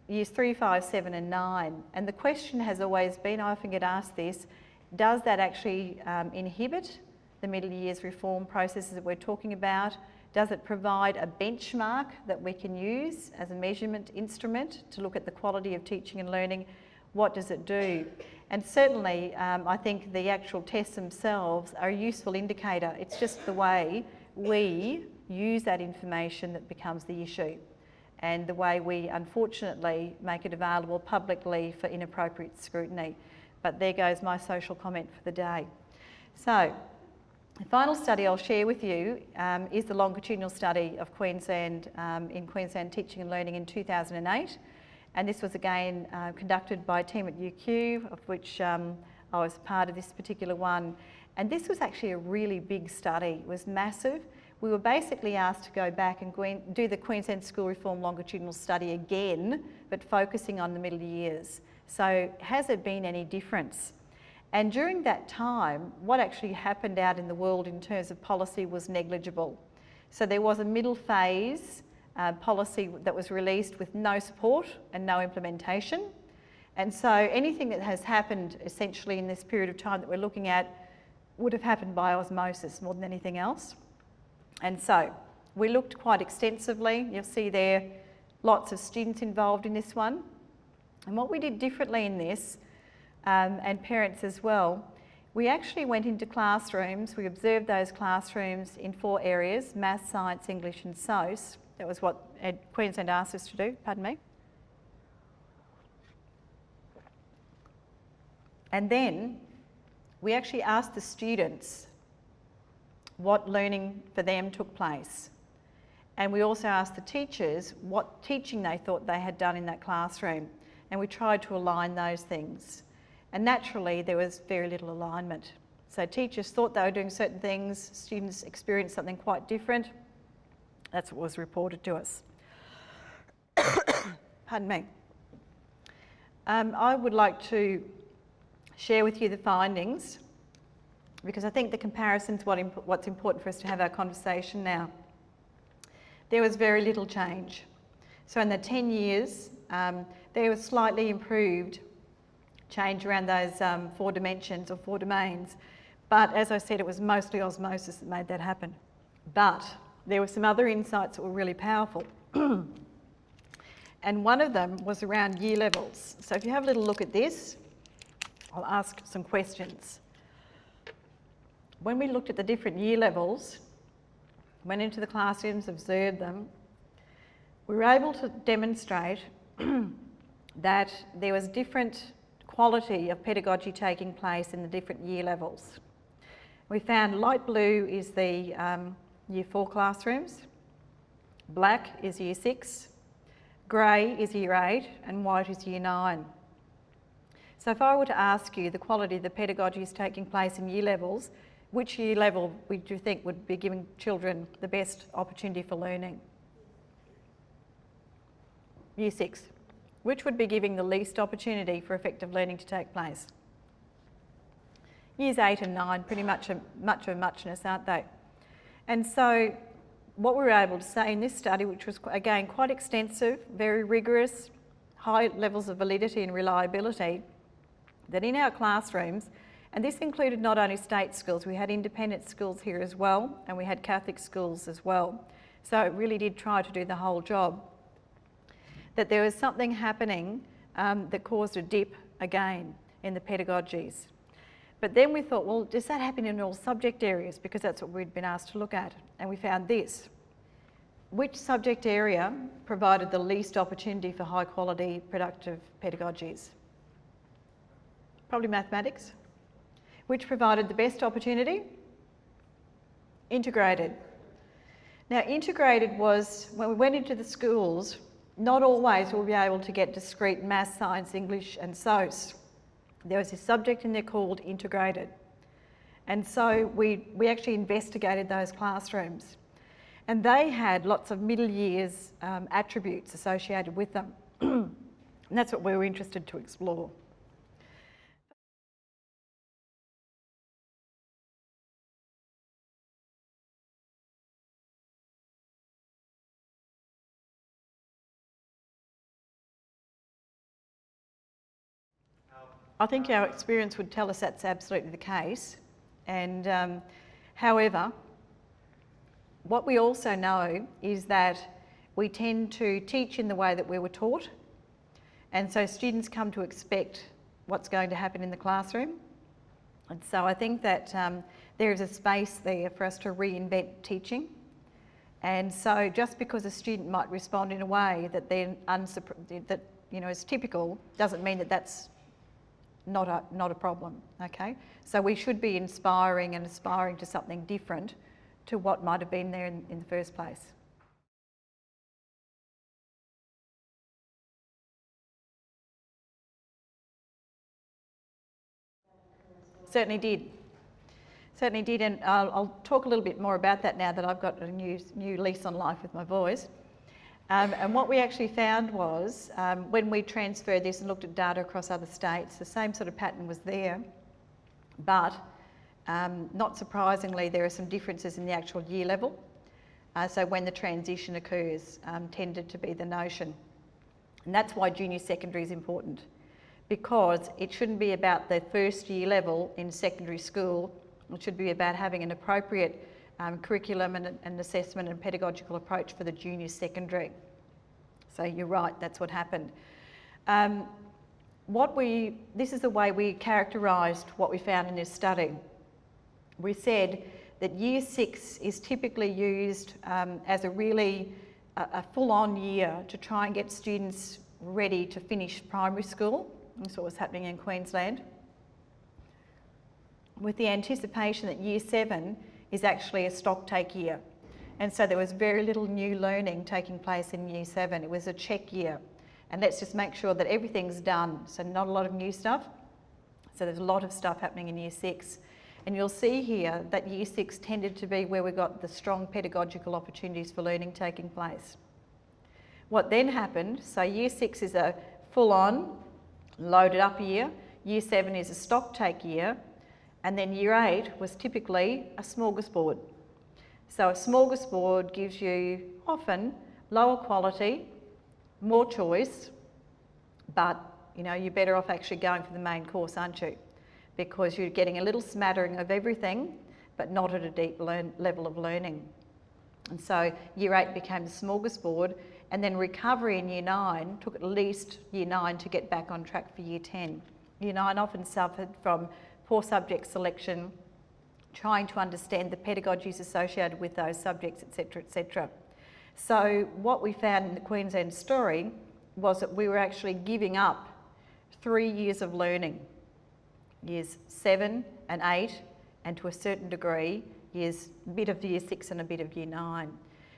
years 3, 5, 7 and 9. And the question has always been, I often get asked this, does that actually inhibit the middle years reform processes that we're talking about? Does it provide a benchmark that we can use as a measurement instrument to look at the quality of teaching and learning? What does it do? And certainly, I think the actual tests themselves are a useful indicator. It's just the way we use that information that becomes the issue, and the way we unfortunately make it available publicly for inappropriate scrutiny. But there goes my social comment for the day. So, the final study I'll share with you is the longitudinal study of Queensland in Queensland teaching and learning in 2008. And this was again conducted by a team at UQ, of which I was part of this particular one. And this was actually a really big study. It was massive. We were basically asked to go back and do the Queensland School Reform longitudinal study again, but focusing on the middle years. So has there been any difference? And during that time, what actually happened out in the world in terms of policy was negligible. So there was a middle phase policy that was released with no support and no implementation. And so anything that has happened essentially in this period of time that we're looking at would have happened by osmosis more than anything else. And so we looked quite extensively. You'll see there lots of students involved in this one. And what we did differently in this, and parents as well, we actually went into classrooms. We observed those classrooms in 4 areas: maths, science, English and SOS. That was what Queensland asked us to do, pardon me. And then we actually asked the students what learning for them took place. And we also asked the teachers what teaching they thought they had done in that classroom. And we tried to align those things. And naturally, there was very little alignment. So teachers thought they were doing certain things, students experienced something quite different. That's what was reported to us. Pardon me. I would like to share with you the findings, because I think the comparison's what's important for us to have our conversation now. There was very little change. So in the 10 years, there was slightly improved change around those 4 dimensions or 4 domains. But as I said, it was mostly osmosis that made that happen. But there were some other insights that were really powerful. And one of them was around year levels. So if you have a little look at this, I'll ask some questions. When we looked at the different year levels, went into the classrooms, observed them, we were able to demonstrate that there was different quality of pedagogy taking place in the different year levels. We found light blue is the Year 4 classrooms, black is Year 6, grey is Year 8 and white is Year 9. So if I were to ask you the quality of the pedagogy is taking place in year levels, which year level would you think would be giving children the best opportunity for learning? Year 6. Which would be giving the least opportunity for effective learning to take place? Years 8 and 9, pretty much of a muchness, aren't they? And so what we were able to say in this study, which was again quite extensive, very rigorous, high levels of validity and reliability, that in our classrooms, and this included not only state schools, we had independent schools here as well, and we had Catholic schools as well. So it really did try to do the whole job. That there was something happening that caused a dip again in the pedagogies. But then we thought, well, does that happen in all subject areas? Because that's what we'd been asked to look at. And we found this. Which subject area provided the least opportunity for high quality productive pedagogies? Probably mathematics. Which provided the best opportunity? Integrated. Now, integrated was, when we went into the schools, not always will we be able to get discrete maths, science, English and SOS. There was this subject in there called integrated. And so we actually investigated those classrooms. And they had lots of middle years attributes associated with them. And that's what we were interested to explore. I think our experience would tell us that's absolutely the case. And however, what we also know is that we tend to teach in the way that we were taught. And so students come to expect what's going to happen in the classroom. And so I think that there is a space there for us to reinvent teaching. And so just because a student might respond in a way that then is typical, doesn't mean that that's not a problem, okay? So we should be inspiring and aspiring to something different to what might have been there in the first place. Certainly did. Certainly did, and I'll talk a little bit more about that now that I've got a new lease on life with my voice. And what we actually found was, when we transferred this and looked at data across other states, the same sort of pattern was there, but not surprisingly, there are some differences in the actual year level. So when the transition occurs, tended to be the notion. And that's why junior secondary is important, because it shouldn't be about the first year level in secondary school. It should be about having an appropriate curriculum and assessment and pedagogical approach for the junior secondary. So you're right, that's what happened. This is the way we characterised what we found in this study. We said that year 6 is typically used as a full-on year to try and get students ready to finish primary school. That's what was happening in Queensland. With the anticipation that year 7 is actually a stock take year. And so there was very little new learning taking place in year 7. It was a check year. And let's just make sure that everything's done. So not a lot of new stuff. So there's a lot of stuff happening in year 6. And you'll see here that year 6 tended to be where we got the strong pedagogical opportunities for learning taking place. What then happened, so year 6 is a full-on, loaded up year. Year 7 is a stock take year. And then year 8 was typically a smorgasbord. So a smorgasbord gives you often lower quality, more choice, but you're better off actually going for the main course, aren't you? Because you're getting a little smattering of everything, but not at a deep level of learning. And so year 8 became the smorgasbord, and then recovery in year 9 took at least year 9 to get back on track for year 10. Year 9 often suffered from poor subject selection, trying to understand the pedagogies associated with those subjects, etc., etc. So what we found in the Queensland story was that we were actually giving up 3 years of learning, years 7 and 8, and to a certain degree, a bit of year 6 and a bit of year 9.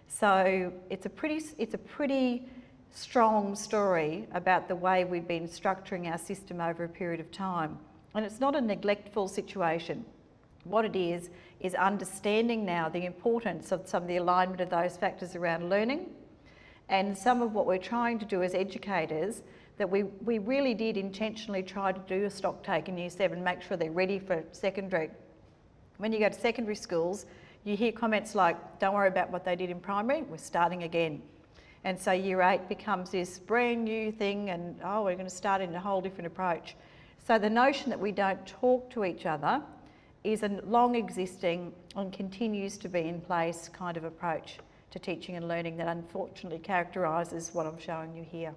So it's a pretty strong story about the way we've been structuring our system over a period of time. And it's not a neglectful situation. What it is understanding now the importance of some of the alignment of those factors around learning, and some of what we're trying to do as educators, that we really did intentionally try to do a stock take in year 7, make sure they're ready for secondary. When you go to secondary schools, you hear comments like, don't worry about what they did in primary, we're starting again. And so year 8 becomes this brand new thing, and we're going to start in a whole different approach. So the notion that we don't talk to each other is a long existing and continues to be in place kind of approach to teaching and learning that unfortunately characterises what I'm showing you here.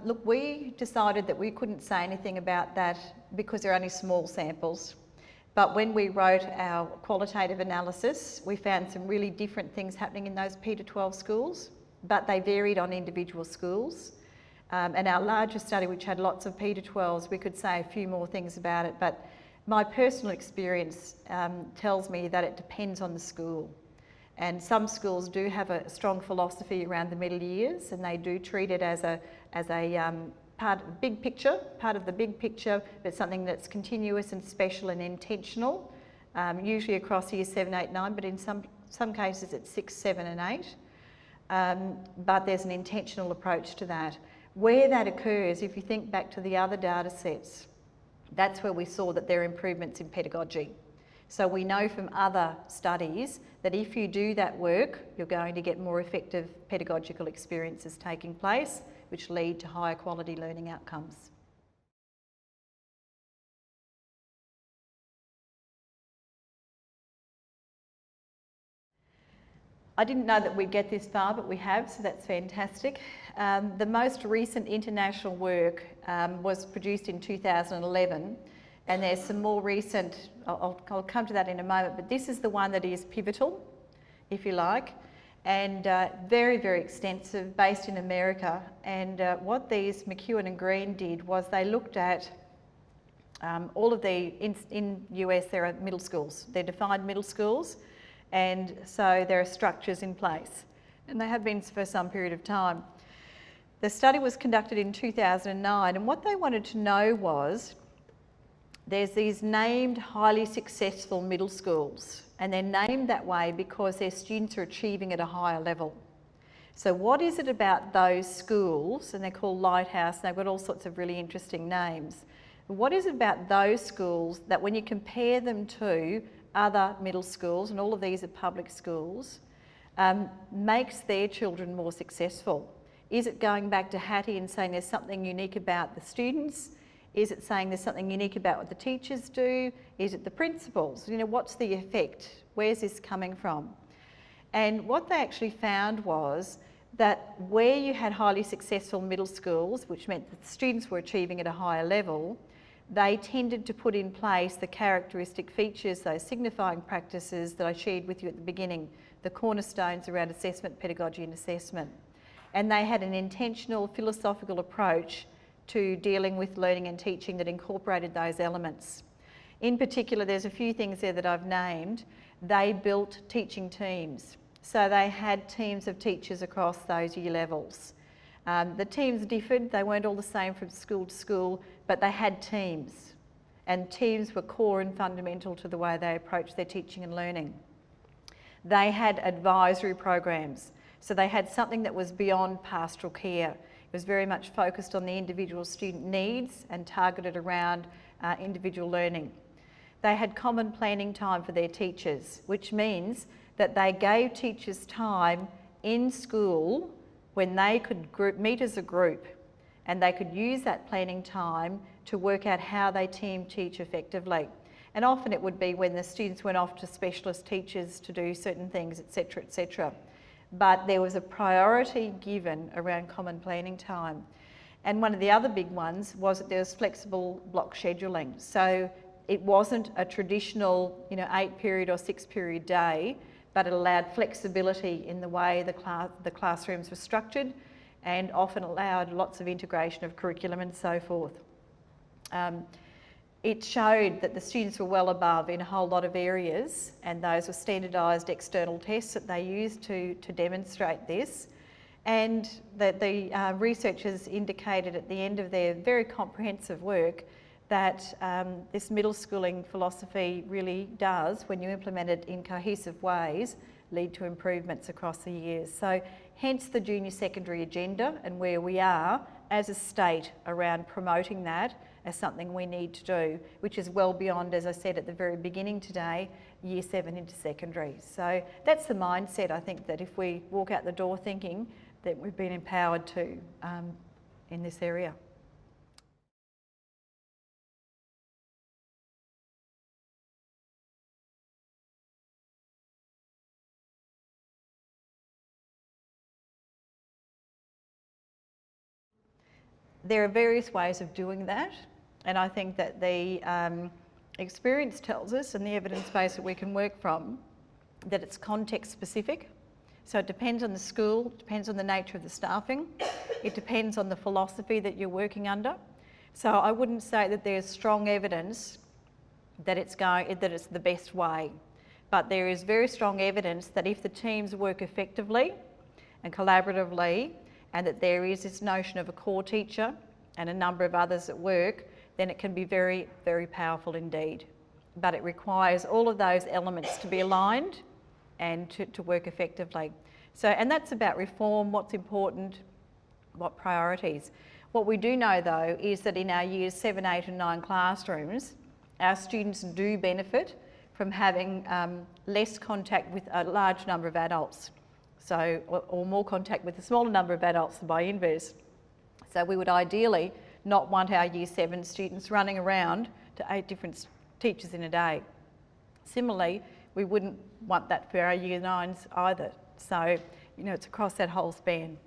Look, we decided that we couldn't say anything about that because they're only small samples. But when we wrote our qualitative analysis, we found some really different things happening in those P to 12 schools, but they varied on individual schools. And our larger study, which had lots of P to 12s, we could say a few more things about it, but my personal experience tells me that it depends on the school. And some schools do have a strong philosophy around the middle years, and they do treat it as a part of the big picture, but something that's continuous and special and intentional, usually across years 7, 8, 9, but in some cases it's 6, 7 and 8. But there's an intentional approach to that. Where that occurs, if you think back to the other data sets, that's where we saw that there are improvements in pedagogy. So we know from other studies that if you do that work, you're going to get more effective pedagogical experiences taking place, which lead to higher quality learning outcomes. I didn't know that we'd get this far, but we have, so that's fantastic. The most recent international work was produced in 2011, and there's some more recent, I'll come to that in a moment, but this is the one that is pivotal, if you like, and very, very extensive, based in America. And what these McEwen and Green did was they looked at all of the, in US there are middle schools, they're defined middle schools, and so there are structures in place, and they have been for some period of time. The study was conducted in 2009, and what they wanted to know was there's these named highly successful middle schools, and they're named that way because their students are achieving at a higher level. So what is it about those schools, and they're called Lighthouse, and they've got all sorts of really interesting names. What is it about those schools that when you compare them to other middle schools, and all of these are public schools, makes their children more successful? Is it going back to Hattie and saying there's something unique about the students? Is it saying there's something unique about what the teachers do? Is it the principals? You know, what's the effect? Where's this coming from? And what they actually found was that where you had highly successful middle schools, which meant that the students were achieving at a higher level, they tended to put in place the characteristic features, those signifying practices that I shared with you at the beginning, the cornerstones around assessment, pedagogy and assessment. And they had an intentional philosophical approach to dealing with learning and teaching that incorporated those elements. In particular, there's a few things there that I've named. They built teaching teams. So they had teams of teachers across those year levels. The teams differed, they weren't all the same from school to school, but they had teams. And teams were core and fundamental to the way they approached their teaching and learning. They had advisory programs. So they had something that was beyond pastoral care. It was very much focused on the individual student needs and targeted around individual learning. They had common planning time for their teachers, which means that they gave teachers time in school when they could meet as a group, and they could use that planning time to work out how they team teach effectively. And often it would be when the students went off to specialist teachers to do certain things, etc., etc. But there was a priority given around common planning time. And one of the other big ones was that there was flexible block scheduling. So it wasn't a traditional, 8-period or 6-period day, but it allowed flexibility in the way the classrooms were structured, and often allowed lots of integration of curriculum and so forth. It showed that the students were well above in a whole lot of areas, and those were standardised external tests that they used to demonstrate this. And that the researchers indicated at the end of their very comprehensive work that this middle schooling philosophy really does, when you implement it in cohesive ways, lead to improvements across the years. So hence the junior secondary agenda and where we are as a state around promoting that as something we need to do, which is well beyond, as I said at the very beginning today, year 7 into secondary. So that's the mindset, I think, that if we walk out the door thinking that we've been empowered to in this area. there are various ways of doing that, and I think that the experience tells us, and the evidence base that we can work from, that it's context specific. So it depends on the school, it depends on the nature of the staffing, it depends on the philosophy that you're working under. So I wouldn't say that there's strong evidence that it's the best way, but there is very strong evidence that if the teams work effectively and collaboratively, and that there is this notion of a core teacher and a number of others at work, then it can be very, very powerful indeed. But it requires all of those elements to be aligned and to work effectively. So, and that's about reform, what's important, what priorities. What we do know though is that in our years 7, 8 and 9 classrooms, our students do benefit from having less contact with a large number of adults. So, or more contact with a smaller number of adults than by inverse. So we would ideally not want our year 7 students running around to 8 different teachers in a day. Similarly, we wouldn't want that for our year 9s either. So, you know, it's across that whole span.